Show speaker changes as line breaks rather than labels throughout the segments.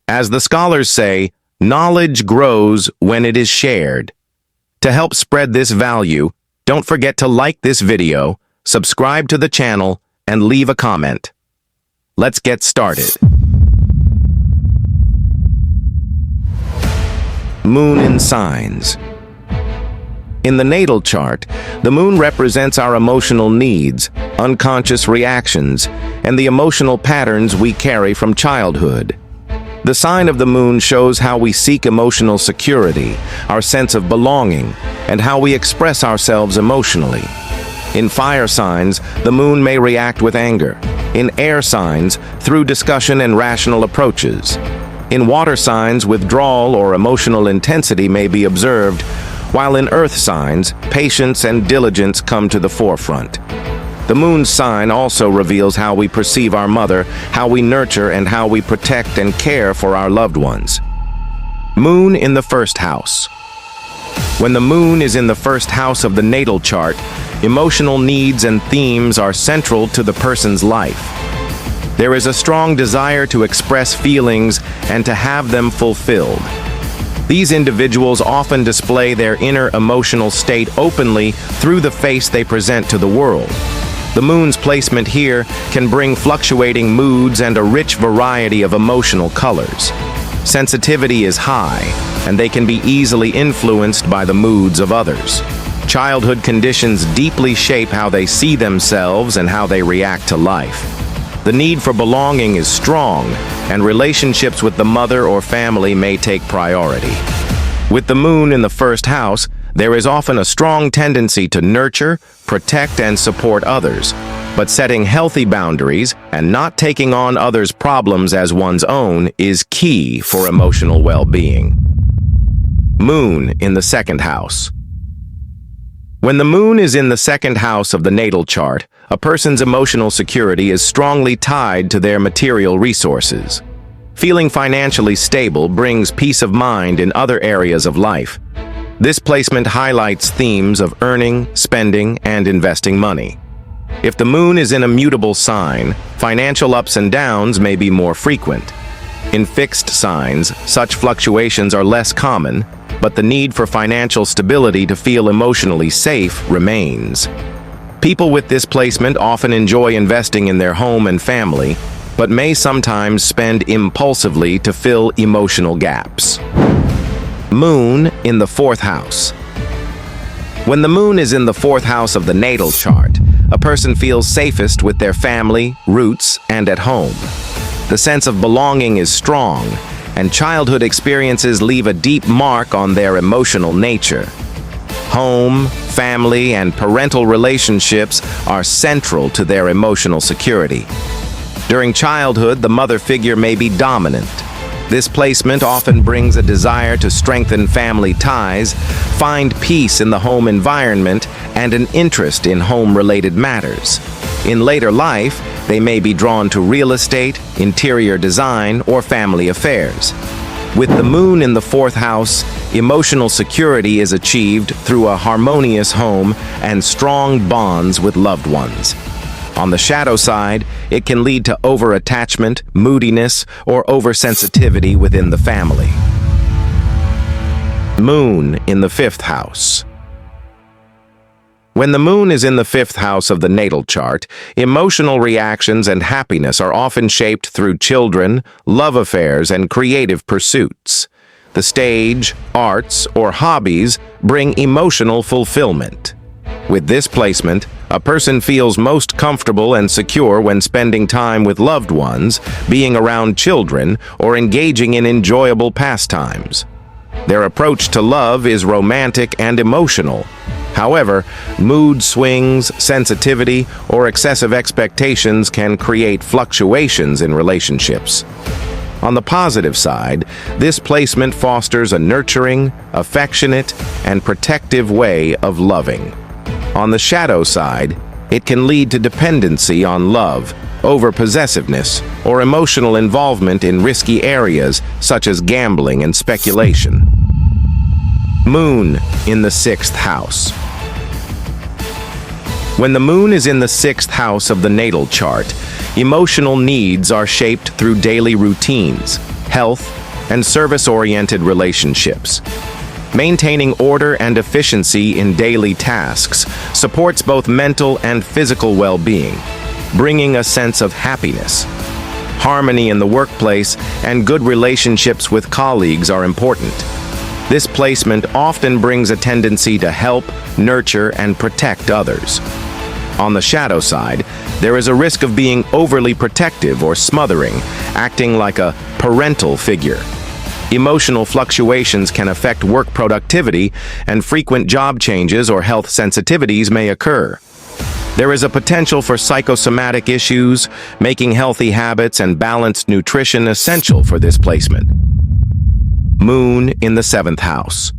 As the scholars say, knowledge grows when it is shared. To help spread this value, don't forget to like this video, subscribe to the channel, and leave a comment. Let's get started. Moon in signs. In the natal chart, the moon represents our emotional needs, unconscious reactions, and the emotional patterns we carry from childhood. The sign of the moon shows how we seek emotional security, our sense of belonging, and how we express ourselves emotionally. In fire signs, the moon may react with anger. In air signs, through discussion and rational approaches. In water signs, withdrawal or emotional intensity may be observed, while in earth signs, patience and diligence come to the forefront. The moon's sign also reveals how we perceive our mother, how we nurture, and how we protect and care for our loved ones. Moon in the first house. When the moon is in the first house of the natal chart, emotional needs and themes are central to the person's life. There is a strong desire to express feelings and to have them fulfilled. These individuals often display their inner emotional state openly through the face they present to the world. The moon's placement here can bring fluctuating moods and a rich variety of emotional colors. Sensitivity is high, and they can be easily influenced by the moods of others. Childhood conditions deeply shape how they see themselves and how they react to life. The need for belonging is strong, and relationships with the mother or family may take priority. With the moon in the first house, there is often a strong tendency to nurture, protect, and support others, but setting healthy boundaries and not taking on others' problems as one's own is key for emotional well-being. Moon in the second house. When the moon is in the second house of the natal chart, a person's emotional security is strongly tied to their material resources. Feeling financially stable brings peace of mind in other areas of life. This placement highlights themes of earning, spending, and investing money. If the moon is in a mutable sign, financial ups and downs may be more frequent. In fixed signs, such fluctuations are less common, but the need for financial stability to feel emotionally safe remains. People with this placement often enjoy investing in their home and family, but may sometimes spend impulsively to fill emotional gaps. Moon in the fourth house. When the moon is in the fourth house of the natal chart, a person feels safest with their family, roots, and at home. The sense of belonging is strong, and childhood experiences leave a deep mark on their emotional nature. Home, family, and parental relationships are central to their emotional security. During childhood, the mother figure may be dominant. This placement often brings a desire to strengthen family ties, find peace in the home environment, and an interest in home-related matters. In later life, they may be drawn to real estate, interior design, or family affairs. With the moon in the fourth house, emotional security is achieved through a harmonious home and strong bonds with loved ones. On the shadow side, it can lead to over-attachment, moodiness, or oversensitivity within the family. Moon in the fifth house. When the moon is in the fifth house of the natal chart, emotional reactions and happiness are often shaped through children, love affairs, and creative pursuits. The stage, arts, or hobbies bring emotional fulfillment. With this placement, a person feels most comfortable and secure when spending time with loved ones, being around children, or engaging in enjoyable pastimes. Their approach to love is romantic and emotional. However, mood swings, sensitivity, or excessive expectations can create fluctuations in relationships. On the positive side, this placement fosters a nurturing, affectionate, and protective way of loving. On the shadow side, it can lead to dependency on love, over-possessiveness, or emotional involvement in risky areas such as gambling and speculation. Moon in the sixth house. When the moon is in the sixth house of the natal chart, emotional needs are shaped through daily routines. health, and service-oriented relationships. Maintaining order and efficiency in daily tasks supports both mental and physical well-being, bringing a sense of happiness. Harmony in the workplace and good relationships with colleagues are important. This placement often brings a tendency to help, nurture, and protect others. On the shadow side, there is a risk of being overly protective or smothering, acting like a parental figure. Emotional fluctuations can affect work productivity, and frequent job changes or health sensitivities may occur. There is a potential for psychosomatic issues, making healthy habits and balanced nutrition essential for this placement. Moon in the 7th house.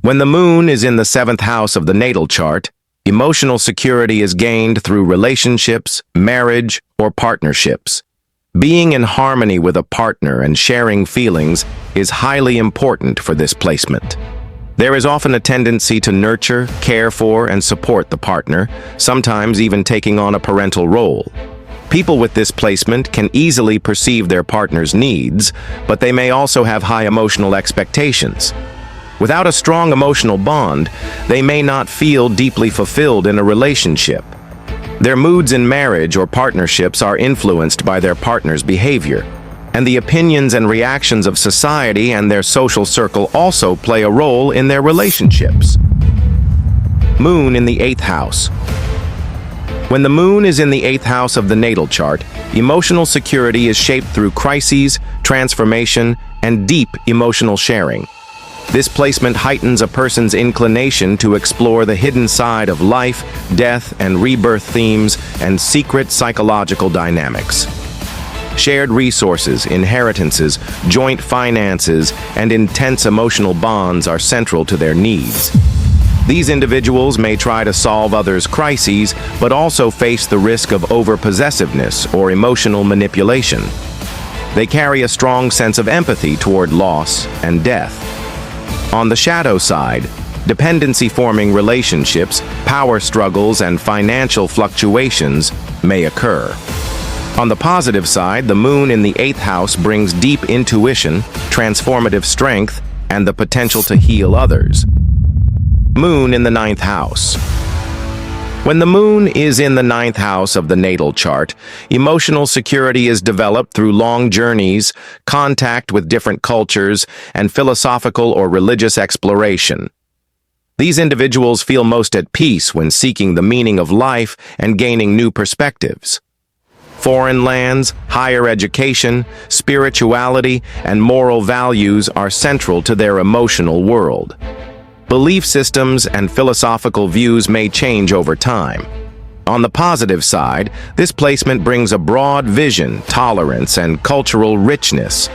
When the moon is in the 7th house of the natal chart, emotional security is gained through relationships, marriage, or partnerships. Being in harmony with a partner and sharing feelings is highly important for this placement. There is often a tendency to nurture, care for, and support the partner, sometimes even taking on a parental role. People with this placement can easily perceive their partner's needs, but they may also have high emotional expectations. Without a strong emotional bond, they may not feel deeply fulfilled in a relationship. Their moods in marriage or partnerships are influenced by their partner's behavior, and the opinions and reactions of society and their social circle also play a role in their relationships. Moon in the 8th house. When the moon is in the 8th house of the natal chart, emotional security is shaped through crises, transformation, and deep emotional sharing. This placement heightens a person's inclination to explore the hidden side of life, death, and rebirth themes and secret psychological dynamics. Shared resources, inheritances, joint finances, and intense emotional bonds are central to their needs. These individuals may try to solve others' crises, but also face the risk of over-possessiveness or emotional manipulation. They carry a strong sense of empathy toward loss and death. On the shadow side, dependency-forming relationships, power struggles, and financial fluctuations may occur. On the positive side, the moon in the 8th house brings deep intuition, transformative strength, and the potential to heal others. Moon in the 9th house. When the moon is in the 9th house of the natal chart, emotional security is developed through long journeys, contact with different cultures, and philosophical or religious exploration. These individuals feel most at peace when seeking the meaning of life and gaining new perspectives. Foreign lands, higher education, spirituality, and moral values are central to their emotional world. Belief systems and philosophical views may change over time. On the positive side, this placement brings a broad vision, tolerance, and cultural richness.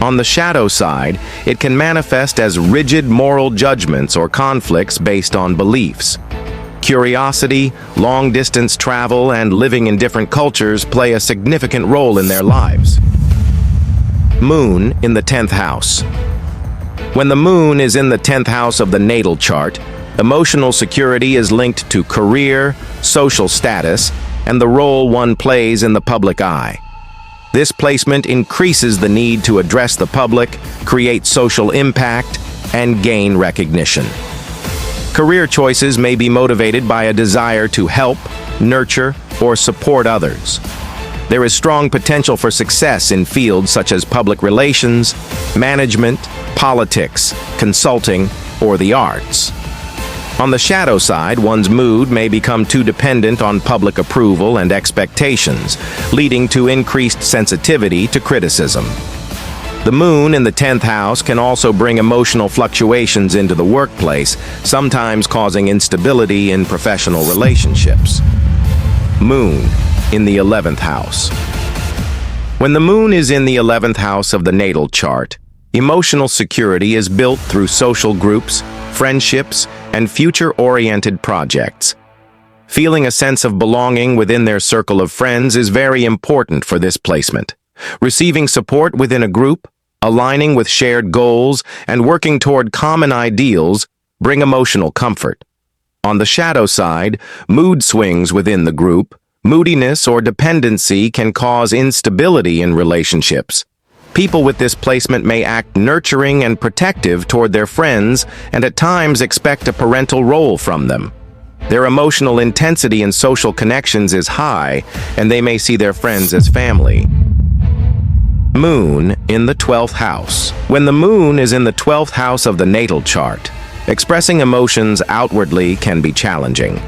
On the shadow side, it can manifest as rigid moral judgments or conflicts based on beliefs. Curiosity, long-distance travel, and living in different cultures play a significant role in their lives. Moon in the 10th house. When the moon is in the 10th house of the natal chart, emotional security is linked to career, social status, and the role one plays in the public eye. This placement increases the need to address the public, create social impact, and gain recognition. Career choices may be motivated by a desire to help, nurture, or support others. There is strong potential for success in fields such as public relations, management, politics, consulting, or the arts. On the shadow side, one's mood may become too dependent on public approval and expectations, leading to increased sensitivity to criticism. The moon in the 10th house can also bring emotional fluctuations into the workplace, sometimes causing instability in professional relationships. Moon in the 11th house. When the moon is in the 11th house of the natal chart, emotional security is built through social groups, friendships, and future-oriented projects. Feeling a sense of belonging within their circle of friends is very important for this placement. Receiving support within a group, aligning with shared goals, and working toward common ideals bring emotional comfort. On the shadow side, mood swings within the group, moodiness or dependency can cause instability in relationships. People with this placement may act nurturing and protective toward their friends and at times expect a parental role from them. Their emotional intensity in social connections is high, and they may see their friends as family. Moon in the 12th house. When the moon is in the 12th house of the natal chart, expressing emotions outwardly can be challenging.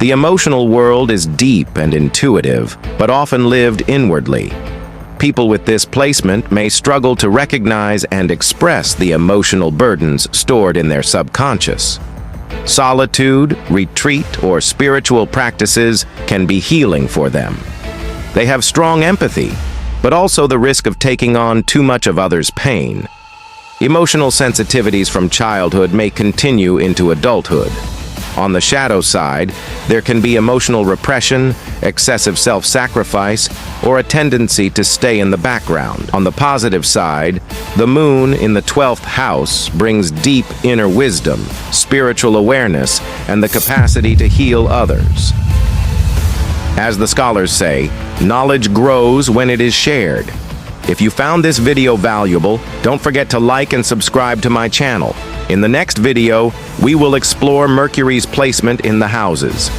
The emotional world is deep and intuitive, but often lived inwardly. People with this placement may struggle to recognize and express the emotional burdens stored in their subconscious. Solitude, retreat, or spiritual practices can be healing for them. They have strong empathy, but also the risk of taking on too much of others' pain. Emotional sensitivities from childhood may continue into adulthood. On the shadow side, there can be emotional repression, excessive self-sacrifice, or a tendency to stay in the background. On the positive side, the moon in the 12th house brings deep inner wisdom, spiritual awareness, and the capacity to heal others. As the scholars say, knowledge grows when it is shared. If you found this video valuable, don't forget to like and subscribe to my channel. In the next video, we will explore Mercury's placement in the houses.